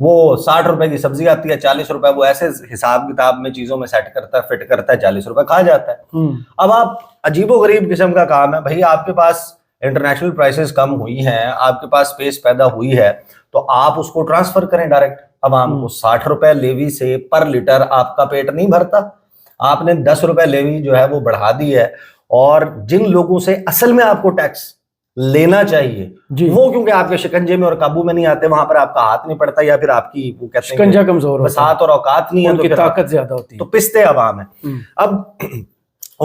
وہ 60 روپے کی سبزی آتی ہے، 40 روپے وہ ایسے حساب کتاب میں چیزوں میں سیٹ کرتا ہے، فٹ کرتا ہے، 40 روپے کھا جاتا ہے. اب آپ عجیب و غریب قسم کا کام ہے بھائی، آپ کے پاس انٹرنیشنل پرائسز کم ہوئی ہیں، آپ کے پاس اسپیس پیدا ہوئی ہے، تو آپ اس کو ٹرانسفر کریں ڈائریکٹ عوام کو. 60 روپے لیوی سے پر لیٹر آپ کا پیٹ نہیں بھرتا، آپ نے 10 روپے لیوی جو ہے وہ بڑھا دی ہے. اور جن لوگوں سے اصل میں آپ کو ٹیکس لینا چاہیے وہ کیونکہ آپ کے شکنجے میں اور قابو میں نہیں آتے، وہاں پر آپ کا ہاتھ نہیں پڑتا، یا پھر آپ کی وہ کہتے ہیں شکنجا کمزور بساط اور اوقات نہیں ہے، ان کی طاقت زیادہ ہوتی ہے، تو پستے عوام ہے. اب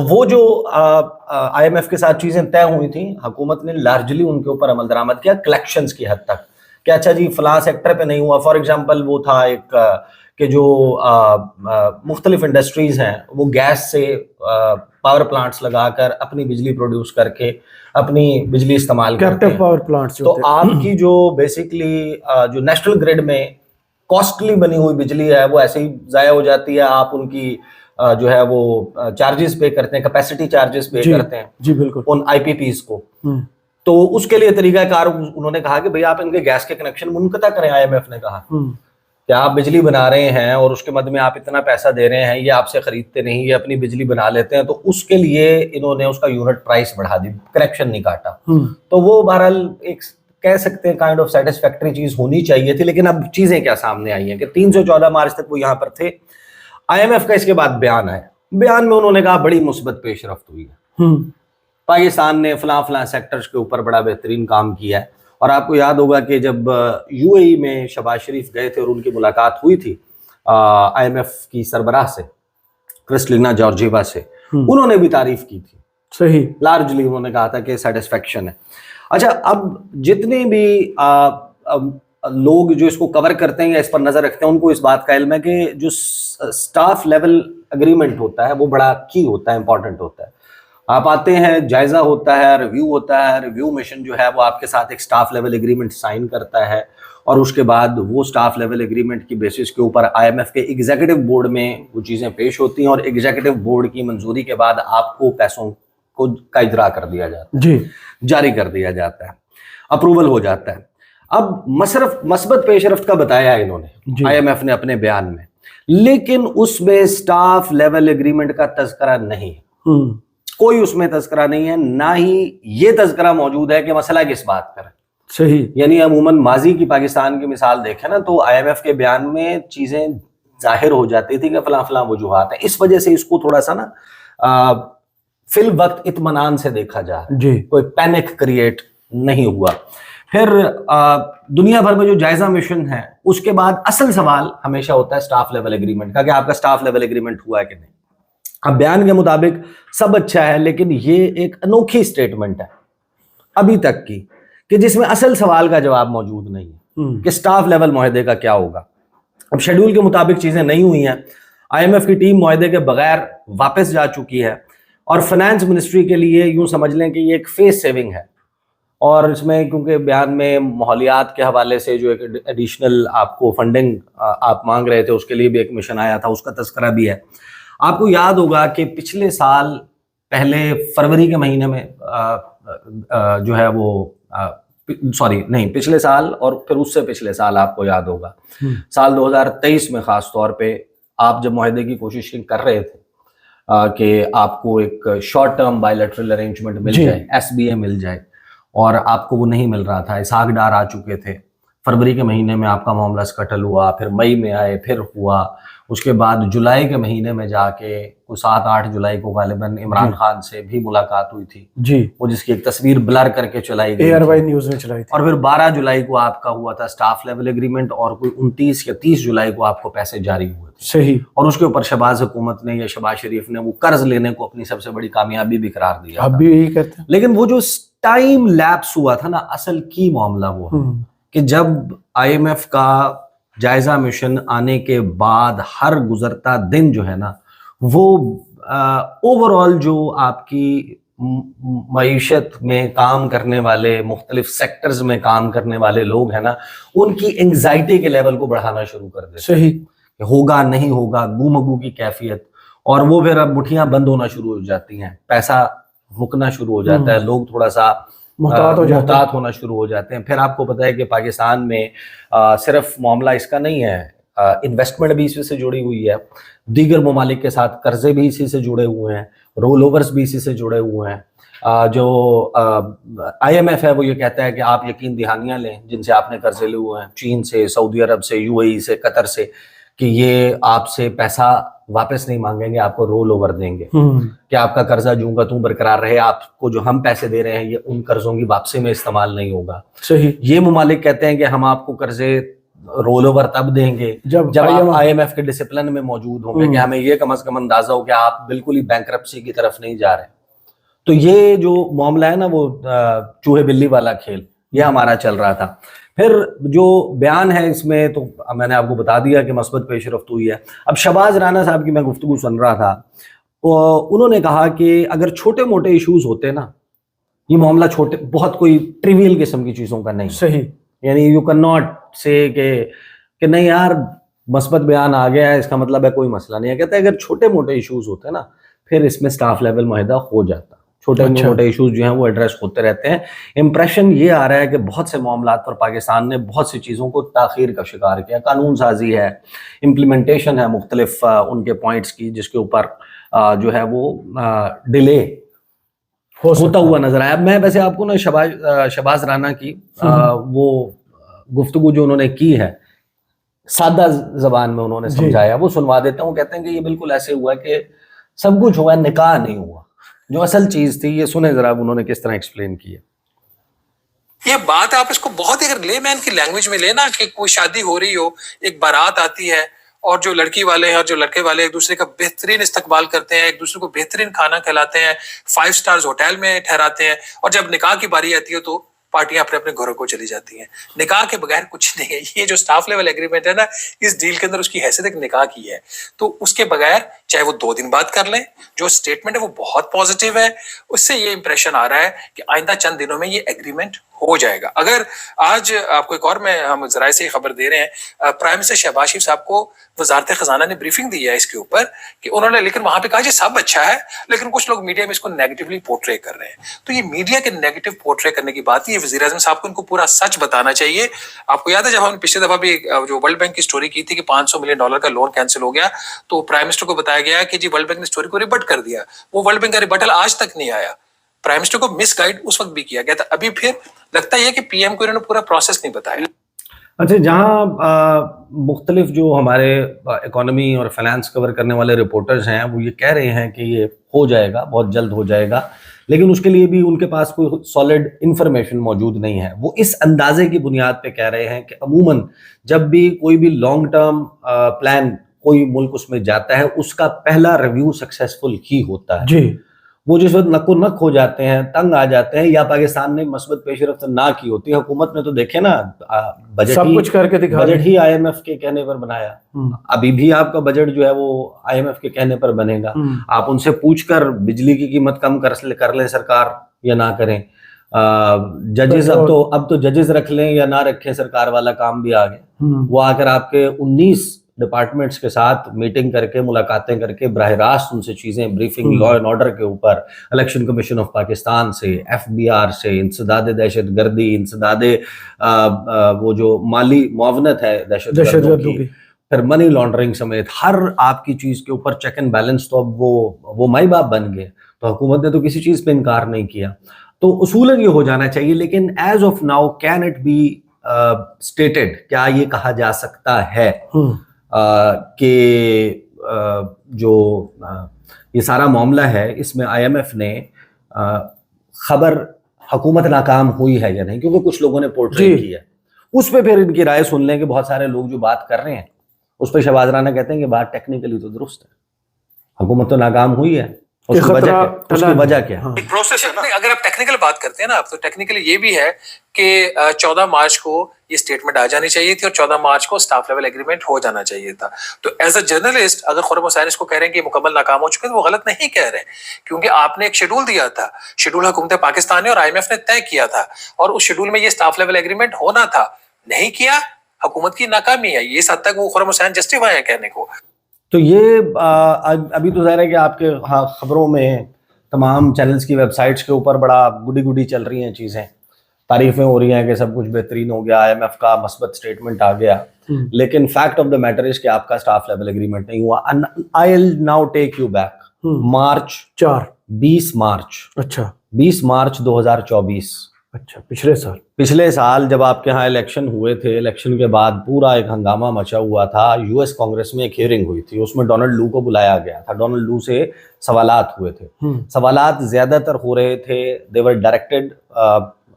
وہ جو آئی ایم ایف کے ساتھ چیزیں طے ہوئی تھیں، حکومت نے لارجلی ان کے اوپر عمل درآمد کیا کلیکشنز کی حد تک کہ اچھا جی فلاں سیکٹر پہ نہیں ہوا. فار ایگزامپل وہ تھا ایک کہ جو مختلف انڈسٹریز ہیں وہ گیس سے پاور پلانٹس لگا کر اپنی بجلی پروڈیوس کر کے اپنی بجلی استعمال کرتے ہیں، پاور پلانٹس. تو آپ کی جو بیسکلی جو نیشنل گریڈ میں کاسٹلی بنی ہوئی بجلی ہے وہ ایسے ہی ضائع ہو جاتی ہے. آپ ان کی جو ہے وہ چارجز پے کرتے ہیں، کیپیسٹی چارجز پے کرتے ہیں جی بالکل ان آئی پی پیز کو. تو اس کے لیے طریقہ کار انہوں نے کہا کہ بھئی آپ ان کے گیس کے کنیکشن منقطع کریں. آئی ایم ایف نے کہا کہ آپ بجلی بنا رہے ہیں اور اس کے مد میں آپ اتنا پیسہ دے رہے ہیں، یہ آپ سے خریدتے نہیں، یہ اپنی بجلی بنا لیتے ہیں، تو اس کے لیے انہوں نے اس کا یونٹ پرائس بڑھا دی، کنیکشن نہیں کاٹا. تو وہ بہرحال ایک کہہ سکتے ہیں کائنڈ آف سیٹسفیکٹری چیز ہونی چاہیے تھی. لیکن اب چیزیں کیا سامنے آئی ہیں کہ 314 مارچ تک وہ یہاں پر تھے. آئی ایم ایف کا اس کے بعد بیان ہے، بیان میں انہوں نے کہا بڑی مثبت پیش رفت ہوئی ہے، پاکستان نے فلاں فلاں سیکٹرز کے اوپر بڑا بہترین کام کیا ہے. اور آپ کو یاد ہوگا کہ جب یو اے ای میں شہباز شریف گئے تھے اور ان کی ملاقات ہوئی تھی آئی ایم ایف کی سربراہ سے کرسٹلینا جارجیوا سے، انہوں نے بھی تعریف کی تھی. صحیح، لارجلی انہوں نے کہا تھا کہ سیٹسفیکشن ہے. اچھا، اب جتنے بھی لوگ جو اس کو کور کرتے ہیں یا اس پر نظر رکھتے ہیں ان کو اس بات کا علم ہے کہ جو سٹاف لیول اگریمنٹ ہوتا ہے وہ بڑا کی ہوتا ہے، امپورٹنٹ ہوتا ہے. آپ آتے ہیں، جائزہ ہوتا ہے، ریویو ہوتا ہے، ریویو مشن جو ہے وہ آپ کے ساتھ ایک سٹاف لیول اگریمنٹ سائن کرتا ہے، اور اس کے بعد وہ سٹاف لیول اگریمنٹ کی بیسس کے اوپر آئی ایم ایف کے ایگزیکٹو بورڈ میں وہ چیزیں پیش ہوتی ہیں، اور ایگزیکٹو بورڈ کی منظوری کے بعد آپ کو پیسوں کو کا اجرا کر دیا جاتا ہے، جاری کر دیا جاتا ہے، اپروول ہو جاتا ہے. اب مثبت پیش رفت کا بتایا ہے انہوں نے آئی ایم ایف نے اپنے بیان میں، لیکن اس میں سٹاف لیول اگریمنٹ کا تذکرہ نہیں، کوئی اس میں تذکرہ نہیں ہے، نہ ہی یہ تذکرہ موجود ہے کہ مسئلہ کس بات پر ہے. صحیح، یعنی عموماً ماضی کی پاکستان کی مثال دیکھیں نا تو آئی ایم ایف کے بیان میں چیزیں ظاہر ہو جاتی تھی کہ فلاں فلاں وجوہات ہیں. اس وجہ سے اس کو تھوڑا سا نا فی الوقت اطمینان سے دیکھا جا رہا ہے، کوئی پینک کریٹ نہیں ہوا. پھر دنیا بھر میں جو جائزہ مشن ہے اس کے بعد اصل سوال ہمیشہ ہوتا ہے سٹاف لیول اگریمنٹ کا، کہ آپ کا سٹاف لیول اگریمنٹ ہوا ہے کہ نہیں. اب بیان کے مطابق سب اچھا ہے، لیکن یہ ایک انوکھی سٹیٹمنٹ ہے ابھی تک کی کہ جس میں اصل سوال کا جواب موجود نہیں ہے کہ سٹاف لیول معاہدے کا کیا ہوگا. اب شیڈول کے مطابق چیزیں نہیں ہوئی ہیں، آئی ایم ایف کی ٹیم معاہدے کے بغیر واپس جا چکی ہے، اور فنانس منسٹری کے لیے یوں سمجھ لیں کہ یہ ایک فیس سیونگ ہے. اور اس میں کیونکہ بیان میں ماحولیات کے حوالے سے جو ایک ایڈیشنل آپ کو فنڈنگ آپ مانگ رہے تھے اس کے لیے بھی ایک مشن آیا تھا، اس کا تذکرہ بھی ہے. آپ کو یاد ہوگا کہ پچھلے سال پہلے فروری کے مہینے میں جو ہے وہ پچھلے سال اور پھر اس سے پچھلے سال آپ کو یاد ہوگا سال 2023 میں خاص طور پہ آپ جب معاہدے کی کوشش کر رہے تھے کہ آپ کو ایک شارٹ ٹرم بائیلیٹرل ارینجمنٹ مل جائے، ایس بی اے مل جائے، اور آپ کو وہ نہیں مل رہا تھا. اسحاق ڈار آ چکے تھے، فروری کے مہینے میں آپ کا معاملہ سکٹل ہوا، پھر مئی میں آئے، پھر ہوا، اس کے بعد جولائی کے مہینے میں جا کے 7-8 جولائی کو غالباً عمران خان سے بھی ملاقات ہوئی تھی، وہ جس کی ایک تصویر بلر کر کے چلائی گئی، ARY نیوز میں چلائی تھی. اور پھر 12 جولائی کو آپ کا ہوا تھا سٹاف لیول اگریمنٹ، اور کوئی 29 یا 30 جولائی کو آپ کو پیسے جاری ہوئے تھے. صحیح، اور اس کے اوپر شہباز حکومت نے یا شہباز شریف نے وہ قرض لینے کو اپنی سب سے بڑی کامیابی بھی قرار دیا. اب بھی یہی کہتے ہیں. لیکن وہ جو ٹائم لیپس ہوا تھا نا، اصل کی معاملہ وہ ہے کہ جب آئی ایم ایف کا جائزہ مشن آنے کے بعد ہر گزرتا دن جو ہے نا وہ اوور آل جو آپ کی معیشت میں کام کرنے والے، مختلف سیکٹرز میں کام کرنے والے لوگ ہیں نا، ان کی انگزائٹی کے لیول کو بڑھانا شروع کر دیتے. صحیح، ہوگا نہیں ہوگا، گو کی کیفیت، اور وہ پھر اب مٹھیاں بند ہونا شروع ہو جاتی ہیں، پیسہ رکنا شروع ہو جاتا ہے، لوگ تھوڑا سا محتاط ہونا شروع ہو جاتے ہیں. پھر آپ کو پتہ ہے کہ پاکستان میں صرف معاملہ اس کا نہیں ہے, انویسٹمنٹ بھی اسی سے جڑی ہوئی ہے, دیگر ممالک کے ساتھ قرضے بھی اسی سے جڑے ہوئے ہیں, رول اوورز بھی اسی سے جڑے ہوئے ہیں. جو آئی ایم ایف ہے وہ یہ کہتا ہے کہ آپ یقین دہانیاں لیں جن سے آپ نے قرضے لیے ہوئے ہیں, چین سے, سعودی عرب سے, یو اے ای سے, قطر سے, کہ یہ آپ سے پیسہ واپس نہیں مانگیں گے, آپ کو رول اوور دیں گے کہ آپ کا قرضہ جوں کا توں برقرار رہے, آپ کو جو ہم پیسے دے رہے ہیں یہ ان قرضوں کی واپسی میں استعمال نہیں ہوگا. صحیح. یہ ممالک کہتے ہیں کہ ہم آپ کو قرضے رول اوور تب دیں گے جب آپ آئی ایم ایف کے ڈسپلن میں موجود ہوں گے, کہ ہمیں یہ کم از کم اندازہ ہو کہ آپ بالکل ہی بینکرپسی کی طرف نہیں جا رہے. تو یہ جو معاملہ ہے نا وہ چوہے بلی والا کھیل یہ ہمارا چل رہا تھا. پھر جو بیان ہے اس میں تو میں نے آپ کو بتا دیا کہ مثبت پیش رفت ہوئی ہے. اب شہباز رانا صاحب کی میں گفتگو سن رہا تھا, انہوں نے کہا کہ اگر چھوٹے موٹے ایشوز ہوتے نا, یہ معاملہ چھوٹے بہت کوئی ٹریویل قسم کی چیزوں کا نہیں. صحیح. یعنی یو کین ناٹ سے کہ نہیں یار مثبت بیان آ گیا ہے اس کا مطلب ہے کوئی مسئلہ نہیں ہے. کہتے ہیں اگر چھوٹے موٹے ایشوز ہوتے نا پھر اس میں سٹاف لیول معاہدہ ہو جاتا, چھوٹے موٹے ایشوز جو ہیں وہ ایڈریس ہوتے رہتے ہیں. امپریشن یہ آ رہا ہے کہ بہت سے معاملات پر پاکستان نے بہت سی چیزوں کو تاخیر کا شکار کیا. قانون سازی ہے, امپلیمنٹیشن ہے مختلف ان کے پوائنٹس کی, جس کے اوپر جو ہے وہ ڈیلے ہوتا ہوا نظر آیا. میں ویسے آپ کو نا شہباز رانا کی وہ گفتگو جو انہوں نے کی ہے سادہ زبان میں انہوں نے سمجھایا, وہ سنوا دیتا ہوں. کہتے ہیں کہ یہ بالکل ایسے ہوا کہ سب کچھ ہوا, نکاح نہیں ہوا. جو اصل چیز تھی یہ سنیں ذرا انہوں نے کس طرح ایکسپلین کی ہے. یہ بات آپ اس کو بہت ہی اگر لے مین کی لینگویج میں لینا کہ کوئی شادی ہو رہی ہو, ایک بارات آتی ہے اور جو لڑکی والے ہیں اور جو لڑکے والے ایک دوسرے کا بہترین استقبال کرتے ہیں, ایک دوسرے کو بہترین کھانا کھلاتے ہیں, 5 سٹارز ہوٹل میں ٹھہراتے ہیں, اور جب نکاح کی باری آتی ہے تو پارٹیاں اپنے اپنے گھروں کو چلی جاتی ہیں. نکاح کے بغیر کچھ نہیں ہے. یہ جو سٹاف لیول ایگریمنٹ ہے نا, اس ڈیل کے اندر اس کی حیثیت ایک نکاح کی ہے. تو اس کے بغیر چاہے وہ 2 دن بعد کر لیں, جو سٹیٹمنٹ ہے وہ بہت پازیٹیو ہے. اس سے یہ امپریشن آ رہا ہے کہ آئندہ چند دنوں میں یہ ایگریمنٹ ہو جائے گا. اگر آج آپ کو ایک اور میں ہم ذرائع سے خبر دے رہے ہیں, پرائم منسٹر شہباز شریف صاحب کو وزارت خزانہ نے بریفنگ دی ہے اس کے اوپر کہ انہوں نے, لیکن وہاں پہ کہا یہ سب اچھا ہے لیکن کچھ لوگ میڈیا میں اس کو نیگیٹولی پورٹرے کر رہے ہیں. تو یہ میڈیا کے نیگیٹو پورٹرے کرنے کی بات, یہ وزیر اعظم صاحب کو ان کو پورا سچ بتانا چاہیے. آپ کو یاد ہے جب ہم نے پچھلے دفعہ بھی جو ورلڈ بینک کی سٹوری کی تھی کہ $500 ملین کا لون کینسل ہو گیا, تو پرائم منسٹر کو بتایا گیا کہ جی ورلڈ بینک نے سٹوری کو ریبٹ کر دیا. وہ ورلڈ بینک کا ریبٹل آج تک نہیں آیا. پرائم منسٹر کو مس گائیڈ اس وقت بھی کیا گیا تھا. ابھی پھر لگتا ہے کہ پی ایم کو انہوں نے پورا پروسیس نہیں بتایا. اچھا, جہاں مختلف جو ہمارے اکانومی اور فائنانس کور کرنے والے رپورٹرز ہیں وہ یہ کہہ رہے ہیں کہ یہ ہو جائے گا, بہت جلد ہو جائے گا, لیکن اس کے لیے بھی ان کے پاس کوئی سالڈ انفارمیشن موجود نہیں ہے. وہ اس اندازے کی بنیاد پہ کہہ رہے ہیں کہ عموماً جب بھی کوئی بھی لانگ ٹرم پلان کوئی ملک اس میں جاتا ہے اس کا پہلا ریویو سکسیسفل ہی ہوتا ہے. جی. وہ جس وقت نک و نک ہو جاتے ہیں, تنگ آ جاتے ہیں, یا پاکستان نے مثبت پیش رفت نہ کی ہوتی ہے. حکومت نے تو دیکھے نا بجٹ سب کچھ کر کے دکھا, بجٹ ہی آئی ایم ایف کے کہنے پر بنایا. ابھی بھی آپ کا بجٹ جو ہے وہ آئی ایم ایف کے کہنے پر بنے گا. آپ ان سے پوچھ کر بجلی کی قیمت کم کر لیں سرکار یا نہ کریں. ججز اب تو ججز رکھ لیں یا نہ رکھیں, سرکار والا کام بھی آ گیا. وہ آ کر آپ کے 19 ڈپارٹمنٹس کے ساتھ میٹنگ کر کے, ملاقاتیں کر کے, براہ راست ان سے چیزیں بریفنگ لا اینڈ آرڈر کے اوپر, الیکشن کمیشن آف پاکستان سے, ایف بی آر سے, انسداد دہشت گردی, انسداد وہ جو مالی معاونت ہے دہشت گردوں کی, پھر منی لانڈرنگ سمیت ہر آپ کی چیز کے اوپر چیک اینڈ بیلنس. تو اب وہ مائی باپ بن گئے. تو حکومت نے تو کسی چیز پہ انکار نہیں کیا. تو اصولاً یہ ہو جانا چاہیے, لیکن as of now can it be stated, کیا یہ کہا جا سکتا ہے کہ جو یہ سارا معاملہ ہے اس میں آئی ایم ایف نے خبر حکومت ناکام ہوئی ہے یا نہیں, کیونکہ کچھ لوگوں نے پورٹریٹ کی ہے. اس پہ پھر ان کی رائے سن لیں کہ بہت سارے لوگ جو بات کر رہے ہیں اس پہ شہباز رانا کہتے ہیں کہ بات ٹیکنیکلی تو درست ہے, حکومت تو ناکام ہوئی ہے, اس کی وجہ کیا ہے. اگر آپ ٹیکنیکل بات کرتے ہیں نا, تو ٹیکنیکلی یہ بھی ہے کہ 14 مارچ کو یہ سٹیٹمنٹ آ جانی چاہیے تھی اور 14 مارچ کو سٹاف لیول ایگریمنٹ ہو جانا چاہیے تھا. تو ایز اے جرنلسٹ اگر خرم حسین اس کو کہہ رہے ہیں کہ یہ مکمل ناکام ہو چکے تو وہ غلط نہیں کہہ رہے, کیونکہ آپ نے ایک شیڈول دیا تھا, شیڈول حکومت پاکستان نے اور آئی ایم ایف نے طے کیا تھا, اور اس شیڈول میں یہ سٹاف لیول ایگریمنٹ ہونا تھا, نہیں کیا, حکومت کی ناکامی ہے. یہ حد تک وہ خرم حسین جسٹیفائی ہے کہنے کو. تو یہ ابھی تو ظاہر ہے کہ آپ کے خبروں میں تمام چینلز کی ویب سائٹس کے اوپر بڑا گڈی گڈی چل رہی ہیں چیزیں, تعریفیں ہو رہی ہیں کہ سب کچھ بہترین ہو گیا, IMF کا مثبت اسٹیٹمنٹ آ گیا, لیکن fact of the matter is کہ آپ کا اسٹاف لیول ایگریمنٹ نہیں ہوا. I will now take you back March 20 March, اچھا 20 مارچ 2024, اچھا پچھلے سال جب آپ کے ہاں الیکشن ہوئے تھے, الیکشن کے بعد پورا ایک ہنگامہ مچا ہوا تھا. US کانگریس میں ایک ہیئرنگ ہوئی تھی, اس میں ڈونلڈ لو کو بلایا گیا تھا. ڈونلڈ لو سے سوالات ہوئے تھے. سوالات زیادہ تر ہو رہے تھے, دے ور ڈائریکٹڈ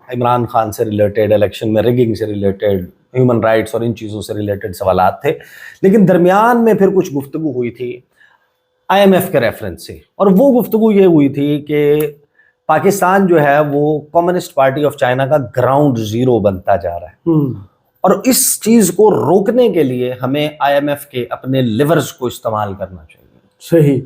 عمران خان سے ریلیٹڈ, الیکشن میں ریگنگ سے ریلیٹڈ, ہیومن رائٹس اور ان چیزوں سے ریلیٹڈ سوالات تھے. لیکن درمیان میں پھر کچھ گفتگو ہوئی تھی IMF کے ریفرنس سے, اور وہ گفتگو یہ ہوئی تھی کہ پاکستان جو ہے وہ کمیونسٹ پارٹی آف چائنا کا گراؤنڈ زیرو بنتا جا رہا ہے, اور اس چیز کو روکنے کے لیے ہمیں IMF کے اپنے لیورز کو استعمال کرنا چاہیے. صحیح.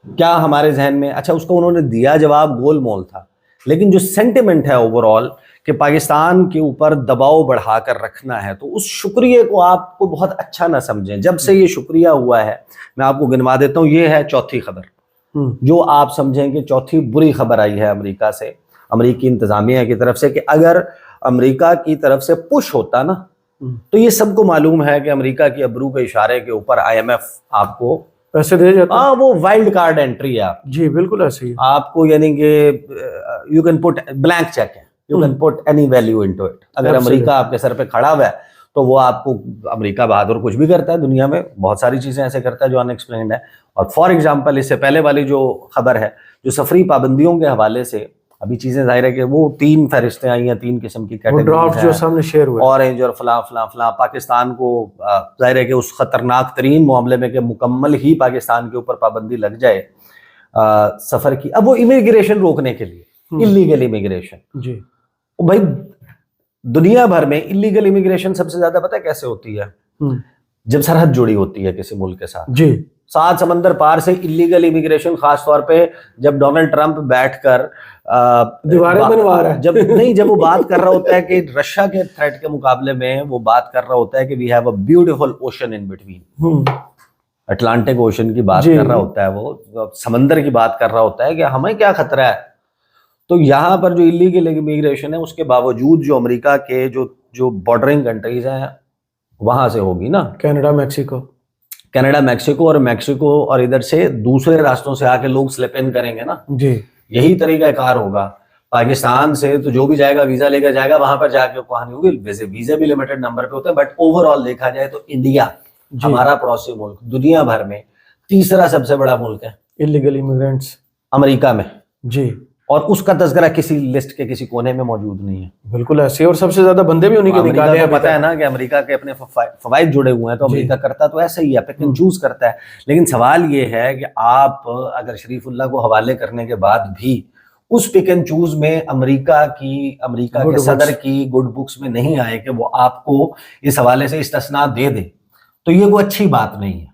کیا ہمارے ذہن میں, اچھا اس کو انہوں نے دیا جواب گول مول تھا, لیکن جو سینٹیمنٹ ہے اوور آل کہ پاکستان کے اوپر دباؤ بڑھا کر رکھنا ہے, تو اس شکریہ کو آپ کو بہت اچھا نہ سمجھیں. جب سے یہ شکریہ ہوا ہے, میں آپ کو گنوا دیتا ہوں, یہ ہے چوتھی خبر جو آپ سمجھیں کہ چوتھی بری خبر آئی ہے امریکہ سے, امریکی انتظامیہ کی طرف سے, کہ اگر امریکہ کی طرف سے پش ہوتا نا, تو یہ سب کو معلوم ہے کہ امریکہ کی ابرو کے اشارے کے اوپر IMF آپ کو پیسے دے جاتا. ہاں, وہ وائلڈ کارڈ انٹری ہے آپ. جی بالکل ایسے ہی آپ کو, یعنی کہ you can put blank cheque ہے, you can put any value into it. اگر امریکہ آپ کے سر پہ کھڑا ہوا ہے تو وہ آپ کو, امریکہ بہادر کچھ بھی کرتا ہے دنیا میں, بہت ساری چیزیں ایسے کرتا ہے جو ان ایکسپلینڈ ہے. اور فار ایگزامپل اس سے پہلے والی جو خبر ہے, جو سفری پابندیوں کے حوالے سے ابھی چیزیں ظاہر ہے کہ وہ 3 فہرستیں آئی ہیں, 3 قسم کی ڈرافٹ جو سامنے شیئر ہوئے, اورنج اور فلاں فلاں فلاں. پاکستان کو ظاہر ہے کہ اس خطرناک ترین معاملے میں کہ مکمل ہی پاکستان کے اوپر پابندی لگ جائے سفر کی, اب وہ امیگریشن روکنے کے لیے, اللیگل امیگریشن. جی بھائی دنیا بھر میں اللیگل امیگریشن سب سے زیادہ پتہ ہے کیسے ہوتی ہے؟ جب سرحد جڑی ہوتی ہے کسی ملک کے ساتھ. جی 7 سمندر پار سے اللیگل امیگریشن, خاص طور پہ جب ڈونلڈ ٹرمپ بیٹھ کر دیواریں بنوا رہا ہے, جب وہ بات کر رہا ہوتا ہے کہ رشیا کے تھریٹ کے مقابلے میں وہ بات کر رہا ہوتا ہے کہ we have a beautiful ocean in between, Atlantic ocean کی بات کر رہا ہوتا ہے, وہ سمندر کی بات کر رہا ہوتا ہے کہ ہمیں کیا خطرہ ہے. تو یہاں پر جو اللیگل امیگریشن ہے, اس کے باوجود جو امریکہ کے جو بارڈرنگ کنٹریز ہیں وہاں سے ہوگی نا, کینیڈا میکسیکو اور میکسیکو اور ادھر سے دوسرے راستوں سے آ کے لوگ سلپ ان کریں گے نا. جی یہی طریقہ کار ہوگا. پاکستان سے تو جو بھی جائے گا ویزا لے کر جائے گا, وہاں پر جا کے کہانی ہوگی. ویسے ویزا بھی لمیٹڈ نمبر پہ ہوتا ہے, بٹ اوور آل دیکھا جائے تو انڈیا ہمارا پڑوسی ملک دنیا بھر میں تیسرا سب سے بڑا ملک ہے اللیگل امیگرینٹس امریکہ میں. جی, اور اس کا تذکرہ کسی لسٹ کے کسی کونے میں موجود نہیں ہے. بالکل ایسے, اور سب سے زیادہ بندے بھی انہیں کے نکالے ہیں. پتہ ہے نا کہ امریکہ کے اپنے فوائد جڑے ہوئے ہیں, تو امریکہ کرتا تو ایسا ہی ہے, پک اینڈ چوز کرتا ہے. لیکن سوال یہ ہے کہ آپ اگر شریف اللہ کو حوالے کرنے کے بعد بھی اس پک اینڈ چوز میں امریکہ کے صدر کی گڈ بکس میں نہیں آئے کہ وہ آپ کو اس حوالے سے استثناء دے دے, تو یہ کوئی اچھی بات نہیں ہے.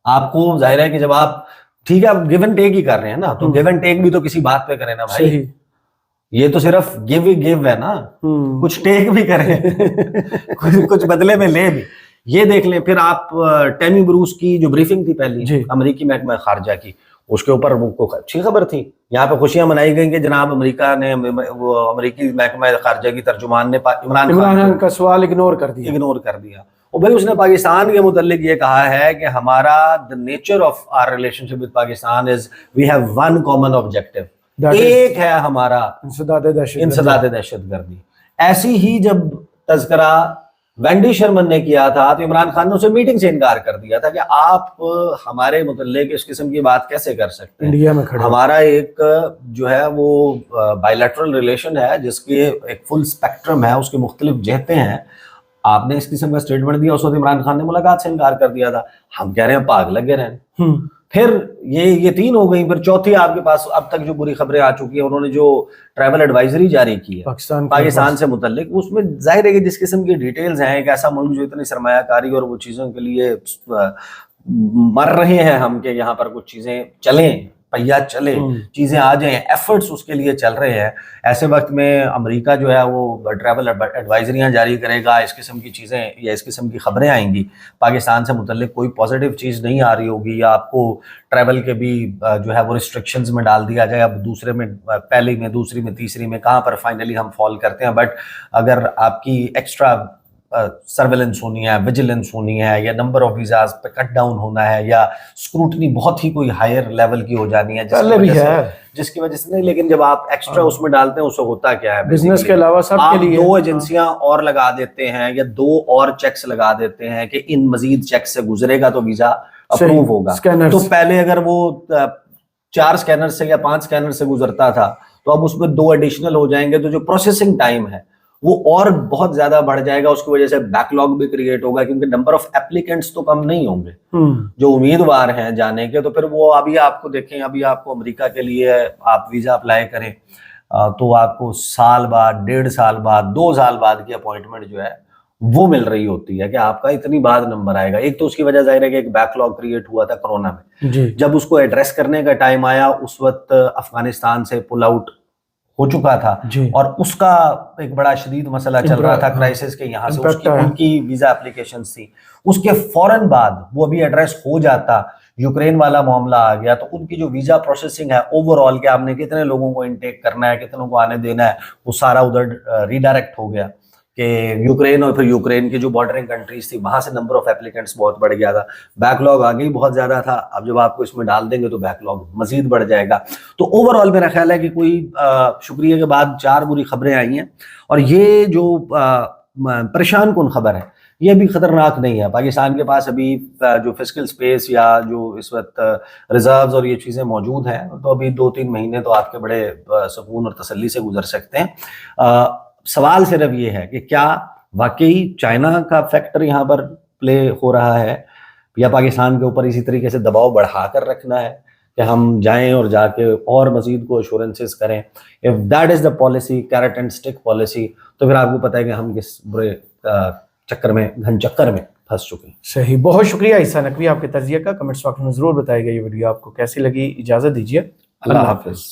آپ کو ظاہر ہے کہ جب آپ ٹھیک ہے آپ گیو اینڈ ٹیک ہی کر رہے ہیں نا, تو گیو اینڈ ٹیک بھی تو کسی بات پہ کریں نا بھائی. یہ تو صرف گیو ہے نا, کچھ ٹیک بھی کریں, کچھ بدلے میں لے بھی. یہ دیکھ لیں. پھر آپ ٹیمی بروس کی جو بریفنگ تھی پہلی امریکی محکمہ خارجہ کی, اس کے اوپر وہ اچھی خبر تھی. یہاں پہ خوشیاں منائی گئیں کہ جناب امریکہ نے, وہ امریکی محکمہ خارجہ کی ترجمان نے عمران خان کا سوال اگنور کر دیا. اور بھائی اس نے پاکستان کے متعلق یہ کہا ہے کہ ہمارا the nature of our relationship with Pakistan is we have one common objective, ایک ہے ہمارا انسداد دہشت گردی. ایسی ہی جب تذکرہ وینڈی شرمن نے کیا تھا تو عمران خان نے اسے میٹنگ سے انکار کر دیا تھا کہ آپ ہمارے متعلق اس قسم کی بات کیسے کر سکتے ہیں. انڈیا میں کھڑے ہمارا ایک جو ہے وہ بائیلیٹرل ریلیشن ہے جس کے ایک فل اسپیکٹرم ہے, اس کے مختلف جہتیں ہیں. آپ نے اس قسم کا اسٹیٹمنٹ دیا, اس وقت عمران خان نے ملاقات سے انکار کر دیا تھا. ہم کہہ رہے ہیں پاگ لگے رہے. پھر یہ 3 ہو گئی. پھر چوتھی آپ کے پاس اب تک جو بری خبریں آ چکی ہیں, انہوں نے جو ٹریول ایڈوائزری جاری کی ہے پاکستان سے متعلق, اس میں ظاہر ہے کہ جس قسم کی ڈیٹیلز ہیں, ایک ایسا ملک جو اتنی سرمایہ کاری اور وہ چیزوں کے لیے مر رہے ہیں ہم کہ یہاں پر کچھ چیزیں چلیں, پہیا چلے, چیزیں آ جائیں, ایفرٹس اس کے لیے چل رہے ہیں. ایسے وقت میں امریکہ جو ہے وہ ٹریول ایڈوائزریاں جاری کرے گا, اس قسم کی چیزیں یا اس قسم کی خبریں آئیں گی, پاکستان سے متعلق کوئی پازیٹیو چیز نہیں آ رہی ہوگی, یا آپ کو ٹریول کے بھی جو ہے وہ ریسٹرکشنز میں ڈال دیا جائے, اب دوسرے میں, پہلی میں, دوسری میں, تیسری میں, کہاں پر فائنلی ہم فال کرتے ہیں. بٹ اگر آپ کی ایکسٹرا سرویلنس ہونی ہے, ویجیلنس ہونی ہے, یا نمبر آف ویزاز پہ کٹ ڈاؤن ہونا ہے, یا اسکروٹنی بہت ہی کوئی ہائر لیول کی ہو جانی ہے جس کی وجہ سے نہیں, لیکن جب آپ ایکسٹرا اس میں ڈالتے ہیں اس کو ہوتا کیا ہے, بزنس کے علاوہ سب کے لیے 2 ایجنسیاں اور لگا دیتے ہیں یا 2 اور چیکس لگا دیتے ہیں کہ ان مزید چیک سے گزرے گا تو ویزا اپروو ہوگا. تو پہلے اگر وہ 4 اسکینر سے یا 5 اسکینر سے گزرتا تھا تو اب اس میں 2 ایڈیشنل ہو جائیں گے, تو جو پروسیسنگ ٹائم ہے وہ اور بہت زیادہ بڑھ جائے گا. اس کی وجہ سے بیک لاگ بھی کریٹ ہوگا, کیونکہ نمبر آف اپلیکنٹس تو کم نہیں ہوں گے جو امیدوار ہیں جانے کے. تو پھر وہ ابھی آپ کو دیکھیں, ابھی آپ کو امریکہ کے لیے آپ ویزا اپلائی کریں تو آپ کو سال بعد, 1.5 سال بعد, 2 سال بعد کی اپوائنٹمنٹ جو ہے وہ مل رہی ہوتی ہے کہ آپ کا اتنی بعد نمبر آئے گا. ایک تو اس کی وجہ ظاہر ہے کہ ایک بیک لاگ کریٹ ہوا تھا کرونا میں, جب اس کو ایڈریس کرنے کا ٹائم آیا اس وقت افغانستان سے پل آؤٹ ہو چکا تھا, اور اس کا ایک بڑا شدید مسئلہ چل رہا تھا کرائسس کے, یہاں سے ان کی ویزا اپلیکیشنز تھی. اس کے فوراً بعد وہ ابھی ایڈریس ہو جاتا, یوکرین والا معاملہ آ گیا, تو ان کی جو ویزا پروسیسنگ ہے اوور آل کہ آپ نے کتنے لوگوں کو انٹیک کرنا ہے, کتنوں کو آنے دینا ہے, وہ سارا ادھر ریڈائریکٹ ہو گیا کہ یوکرین, اور پھر یوکرین کی جو بارڈرنگ کنٹریز تھی وہاں سے نمبر آف اپلیکنٹس بہت بڑھ گیا تھا. بیک لاگ آگے ہی بہت زیادہ تھا, اب جب آپ کو اس میں ڈال دیں گے تو بیک لاگ مزید بڑھ جائے گا. تو اوور آل میرا خیال ہے کہ کوئی شکریہ کے بعد 4 بری خبریں آئی ہیں, اور یہ جو پریشان کن خبر ہے یہ بھی خطرناک نہیں ہے. پاکستان کے پاس ابھی جو فسکل سپیس یا جو اس وقت ریزروز اور یہ چیزیں موجود ہیں, تو ابھی 2-3 مہینے تو آپ کے بڑے سکون اور تسلی سے گزر سکتے ہیں. سوال صرف یہ ہے کہ کیا واقعی چائنا کا فیکٹر یہاں پر پلے ہو رہا ہے, یا پاکستان کے اوپر اسی طریقے سے دباؤ بڑھا کر رکھنا ہے کہ ہم جائیں اور جا کے اور مزید کو ایشورنسز کریں. if that is the policy, carrot and stick policy, تو پھر آپ کو پتہ ہے کہ ہم کس برے چکر میں, گھن چکر میں پھنس چکے ہیں. صحیح, بہت شکریہ عیسیٰ نقوی آپ کے تجزیے کا. کمنٹس باکس میں ضرور بتائیے گا یہ ویڈیو آپ کو کیسی لگی. اجازت دیجیے, اللہ حافظ.